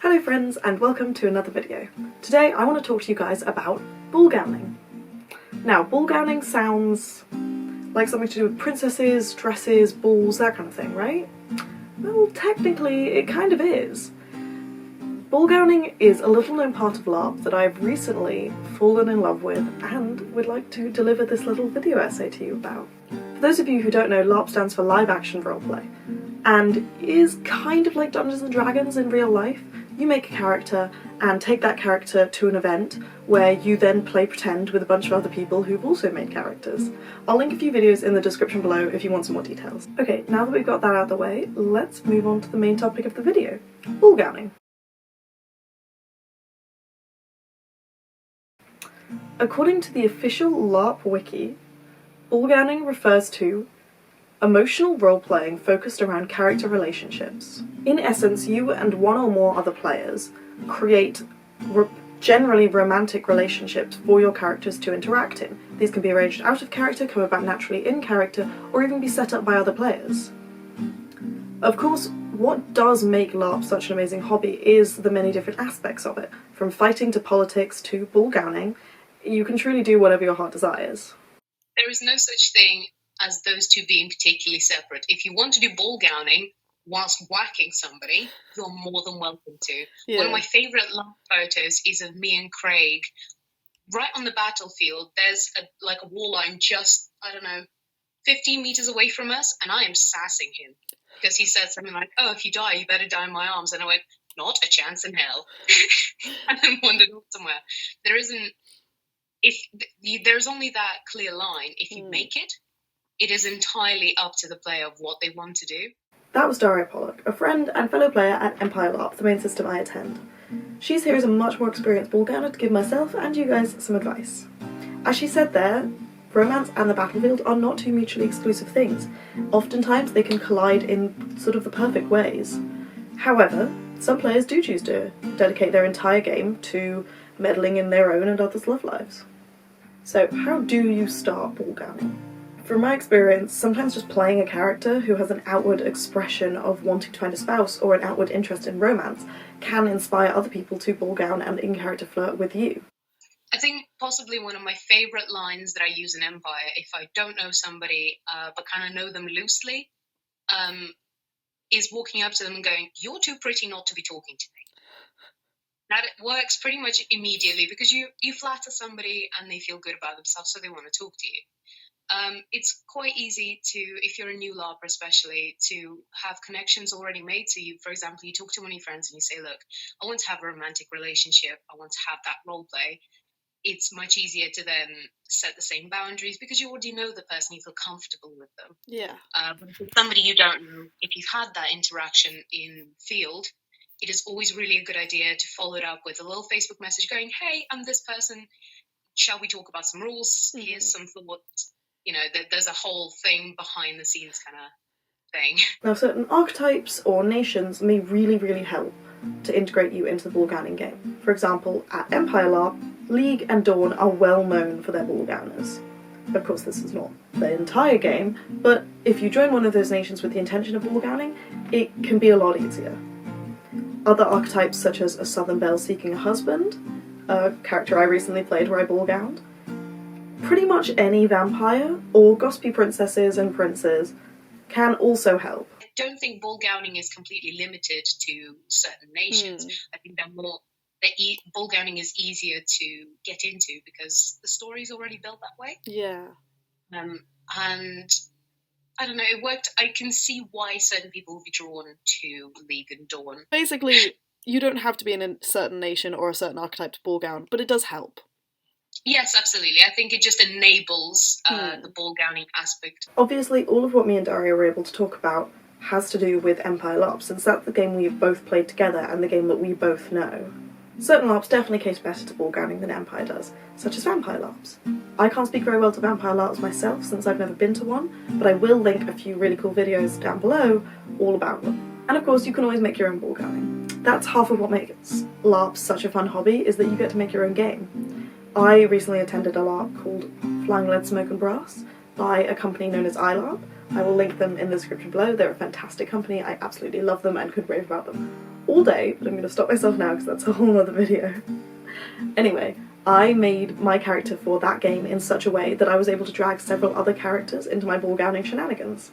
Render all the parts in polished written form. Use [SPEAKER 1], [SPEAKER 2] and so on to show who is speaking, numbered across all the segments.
[SPEAKER 1] Hello friends and welcome to another video. Today I want to talk to you guys about ballgowning. Now ballgowning sounds like something to do with princesses, dresses, balls, that kind of thing, right? Well, technically it kind of is. Ballgowning is a little known part of LARP that I've recently fallen in love with and would like to deliver this little video essay to you about. For those of you who don't know, LARP stands for live action roleplay and is kind of like Dungeons and Dragons in real life. You make a character and take that character to an event where you then play pretend with a bunch of other people who've also made characters. I'll link a few videos in the description below if you want some more details. Okay, now that we've got that out of the way, let's move on to the main topic of the video, ballgowning. According to the official LARP wiki, ballgowning refers to emotional role-playing focused around character relationships. In essence, you and one or more other players create generally romantic relationships for your characters to interact in. These can be arranged out of character, come about naturally in character, or even be set up by other players. Of course, what does make LARP such an amazing hobby is the many different aspects of it. From fighting to politics to ballgowning, you can truly do whatever your heart desires.
[SPEAKER 2] There is no such thing as those two being particularly separate. If you want to do ballgowning whilst whacking somebody, you're more than welcome to. Yeah. One of my favourite LARP photos is of me and Craig right on the battlefield. There's a wall line just, 15 metres away from us, and I am sassing him because he said something like, "Oh, if you die, you better die in my arms." And I went, "Not a chance in hell." And then wandered off somewhere. There's only that clear line. If you make it, it is entirely up to the player of what they want to do.
[SPEAKER 1] That was Darya Pollock, a friend and fellow player at Empire LARP, the main system I attend. She's here as a much more experienced ballgowner to give myself and you guys some advice. As she said there, romance and the battlefield are not two mutually exclusive things. Oftentimes they can collide in sort of the perfect ways. However, some players do choose to dedicate their entire game to meddling in their own and others' love lives. So how do you start ballgowning? From my experience, sometimes just playing a character who has an outward expression of wanting to find a spouse or an outward interest in romance can inspire other people to ballgown and in-character flirt with you.
[SPEAKER 2] I think possibly one of my favourite lines that I use in Empire, if I don't know somebody but kind of know them loosely, is walking up to them and going, "You're too pretty not to be talking to me." That works pretty much immediately because you flatter somebody and they feel good about themselves, so they want to talk to you. It's quite easy to, if you're a new LARPer especially, to have connections already made. So you, for example, you talk to one of your friends and you say, "Look, I want to have a romantic relationship. I want to have that role play." It's much easier to then set the same boundaries because you already know the person, you feel comfortable with them.
[SPEAKER 1] Yeah.
[SPEAKER 2] But if it's somebody you don't know, if you've had that interaction in field, it is always really a good idea to follow it up with a little Facebook message going, "Hey, I'm this person. Shall we talk about some rules? Here's some thoughts." There's a whole thing behind the scenes kind of thing.
[SPEAKER 1] Now, certain archetypes or nations may really, really help to integrate you into the ballgowning game. For example, at Empire LARP, League and Dawn are well known for their ballgowners. Of course, this is not the entire game, but if you join one of those nations with the intention of ballgowning, it can be a lot easier. Other archetypes such as a Southern Belle seeking a husband, a character I recently played where I ballgowned, pretty much any vampire or gossipy princesses and princes can also help.
[SPEAKER 2] I don't think ballgowning is completely limited to certain nations. I think ballgowning is easier to get into because the story's already built that way.
[SPEAKER 1] Yeah.
[SPEAKER 2] And I don't know, it worked. I can see why certain people would be drawn to League and Dawn.
[SPEAKER 1] Basically, you don't have to be in a certain nation or a certain archetype to ballgown, but it does help.
[SPEAKER 2] Yes, absolutely. I think it just enables the ballgowning aspect.
[SPEAKER 1] Obviously, all of what me and Darya were able to talk about has to do with Empire LARP, since that's the game we've both played together and the game that we both know. Certain LARPs definitely cater better to ballgowning than Empire does, such as Vampire LARPs. I can't speak very well to Vampire LARPs myself since I've never been to one, but I will link a few really cool videos down below all about them. And of course, you can always make your own ballgowning. That's half of what makes LARP such a fun hobby, is that you get to make your own game. I recently attended a LARP called Flying Lead, Smoke and Brass by a company known as iLARP. I will link them in the description below. They're a fantastic company, I absolutely love them and could rave about them all day, but I'm going to stop myself now because that's a whole other video. Anyway, I made my character for that game in such a way that I was able to drag several other characters into my Ballgowning shenanigans.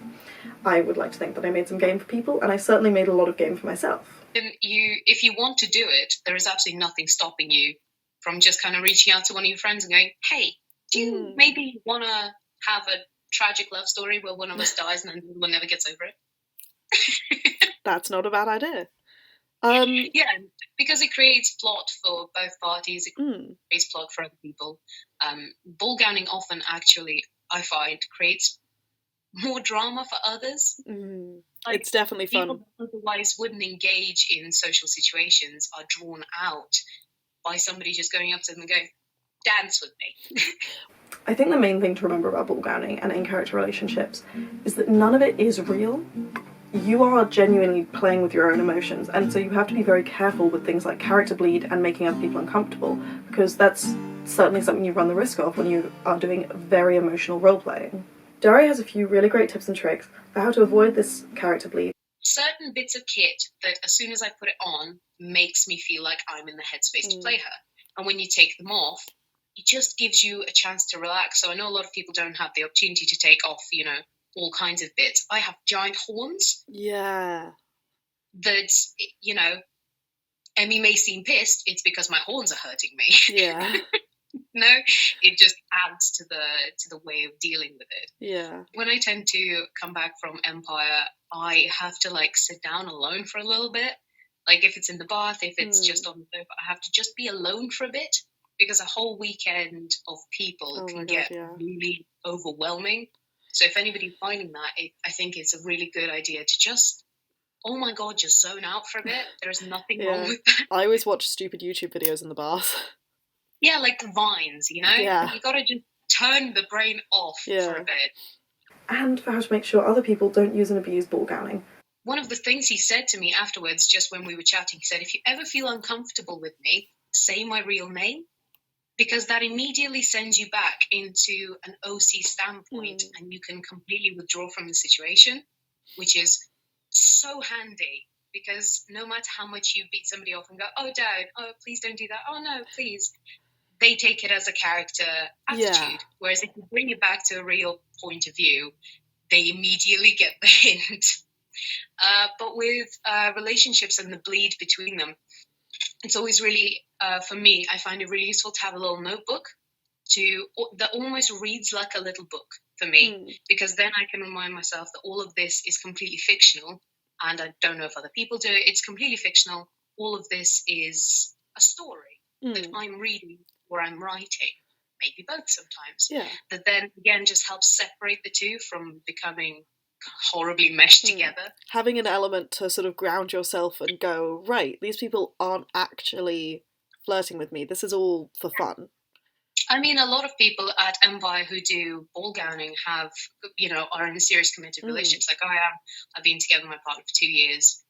[SPEAKER 1] I would like to think that I made some game for people, and I certainly made a lot of game for myself.
[SPEAKER 2] If you want to do it, there is absolutely nothing stopping you from just kind of reaching out to one of your friends and going, hey, do you maybe want to have a tragic love story where one of us dies and then one never gets over it?
[SPEAKER 1] That's not a bad idea.
[SPEAKER 2] Yeah, because it creates plot for both parties, it creates plot for other people. Ballgowning often actually, I find, creates more drama for others.
[SPEAKER 1] Like, it's definitely fun.
[SPEAKER 2] People that otherwise wouldn't engage in social situations are drawn out by somebody just going up to them and going, dance with me.
[SPEAKER 1] I think the main thing to remember about Ballgowning and in-character relationships is that none of it is real. You are genuinely playing with your own emotions, and so you have to be very careful with things like character bleed and making other people uncomfortable, because that's certainly something you run the risk of when you are doing very emotional role-playing. Darya has a few really great tips and tricks for how to avoid this character bleed.
[SPEAKER 2] Certain bits of kit that as soon as I put it on makes me feel like I'm in the headspace to play her. And when you take them off, it just gives you a chance to relax. So I know a lot of people don't have the opportunity to take off, you know, all kinds of bits. I have giant horns.
[SPEAKER 1] Yeah.
[SPEAKER 2] That, you know, Emmy may seem pissed, it's because my horns are hurting me.
[SPEAKER 1] Yeah.
[SPEAKER 2] No, it just adds to the way of dealing with it.
[SPEAKER 1] Yeah.
[SPEAKER 2] When I tend to come back from Empire, I have to like sit down alone for a little bit. Like if it's in the bath, if it's just on the sofa, I have to just be alone for a bit, because a whole weekend of people can get really overwhelming. So if anybody's finding that, I think it's a really good idea to just, oh my god, just zone out for a bit. There's nothing wrong with that.
[SPEAKER 1] I always watch stupid YouTube videos in the bath.
[SPEAKER 2] Yeah, like the Vines, you know?
[SPEAKER 1] Yeah.
[SPEAKER 2] You gotta just turn the brain off for a bit.
[SPEAKER 1] And for how to make sure other people don't use and abuse Ballgowning.
[SPEAKER 2] One of the things he said to me afterwards, just when we were chatting, he said, if you ever feel uncomfortable with me, say my real name, because that immediately sends you back into an OC standpoint and you can completely withdraw from the situation, which is so handy, because no matter how much you beat somebody off and go, oh, Dad, oh, please don't do that, oh, no, please, they take it as a character attitude. Yeah. Whereas if you bring it back to a real point of view, they immediately get the hint. But with relationships and the bleed between them, it's always really, for me, I find it really useful to have a little notebook that almost reads like a little book for me, because then I can remind myself that all of this is completely fictional, and I don't know if other people do it. It's completely fictional. All of this is a story that I'm reading or I'm writing, maybe both sometimes. Yeah. That then, again, just helps separate the two from becoming horribly meshed together.
[SPEAKER 1] Having an element to sort of ground yourself and go, right, these people aren't actually flirting with me. This is all for fun.
[SPEAKER 2] I mean, a lot of people at Empire who do Ballgowning have, you know, are in serious committed relationships. Like I am. I've been together with my partner for 2 years.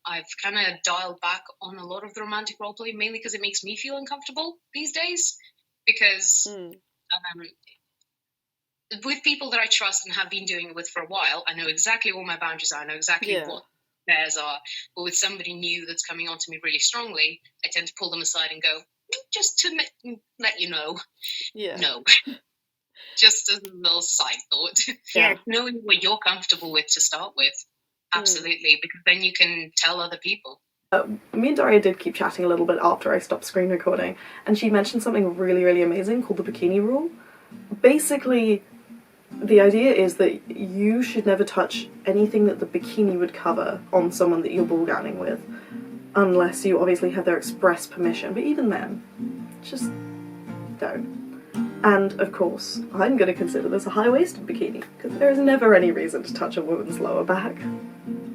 [SPEAKER 2] I've kind of dialed back on a lot of the romantic roleplay, mainly because it makes me feel uncomfortable these days. Because with people that I trust and have been doing it with for a while, I know exactly what my boundaries are. I know exactly what theirs are. But with somebody new that's coming on to me really strongly, I tend to pull them aside and go, just to let you know. Yeah. No. Just as a little side thought. Yeah. Knowing what you're comfortable with to start with. Absolutely, because then you can tell other people.
[SPEAKER 1] Me and Darya did keep chatting a little bit after I stopped screen recording, and she mentioned something really, really amazing called the bikini rule. Basically, the idea is that you should never touch anything that the bikini would cover on someone that you're Ballgowning with, unless you obviously have their express permission, but even then, just don't. And, of course, I'm going to consider this a high-waisted bikini, because there is never any reason to touch a woman's lower back.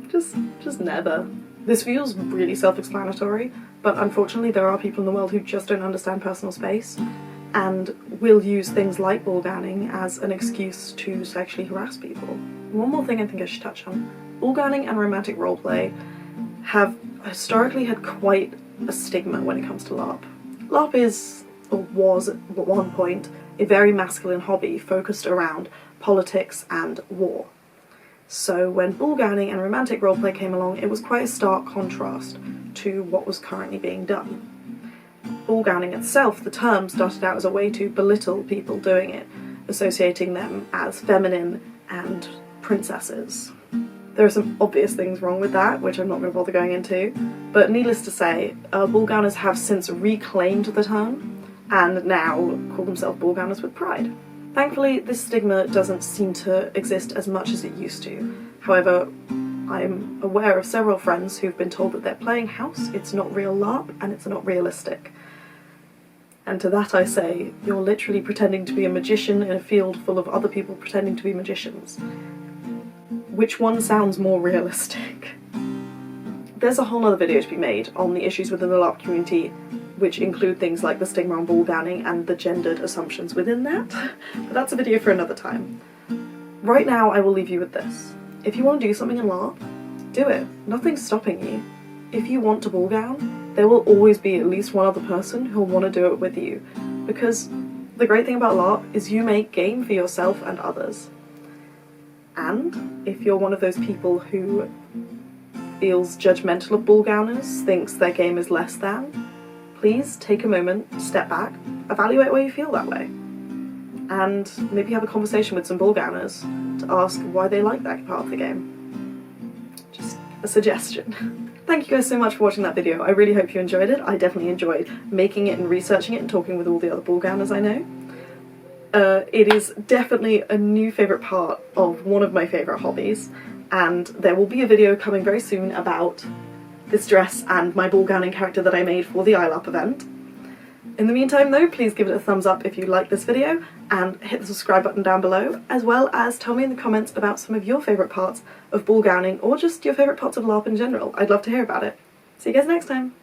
[SPEAKER 1] Just never. This feels really self-explanatory, but unfortunately there are people in the world who just don't understand personal space, and will use things like Ballgowning as an excuse to sexually harass people. One more thing I think I should touch on. Ballgowning and romantic roleplay have historically had quite a stigma when it comes to LARP. LARP is, or was at one point, a very masculine hobby focused around politics and war. So when Ballgowning and romantic roleplay came along, it was quite a stark contrast to what was currently being done. Ballgowning itself, the term, started out as a way to belittle people doing it, associating them as feminine and princesses. There are some obvious things wrong with that, which I'm not going to bother going into, but needless to say, Ballgowners have since reclaimed the term, and now call themselves Ballgowners with pride. Thankfully, this stigma doesn't seem to exist as much as it used to. However, I'm aware of several friends who've been told that they're playing house, it's not real LARP, and it's not realistic. And to that I say, you're literally pretending to be a magician in a field full of other people pretending to be magicians. Which one sounds more realistic? There's a whole other video to be made on the issues within the LARP community, which include things like the stigma on Ballgowning and the gendered assumptions within that, but that's a video for another time. Right now I will leave you with this. If you want to do something in LARP, do it. Nothing's stopping you. If you want to ballgown, there will always be at least one other person who'll want to do it with you, because the great thing about LARP is you make game for yourself and others. And if you're one of those people who feels judgmental of ballgowners, thinks their game is less than, please take a moment, step back, evaluate why you feel that way, and maybe have a conversation with some ballgowners to ask why they like that part of the game. Just a suggestion. Thank you guys so much for watching that video. I really hope you enjoyed it. I definitely enjoyed making it and researching it and talking with all the other ballgowners I know. It is definitely a new favourite part of one of my favourite hobbies, and there will be a video coming very soon about this dress and my ballgowning character that I made for the LARP event. In the meantime though, please give it a thumbs up if you like this video, and hit the subscribe button down below, as well as tell me in the comments about some of your favourite parts of ballgowning, or just your favourite parts of LARP in general. I'd love to hear about it. See you guys next time!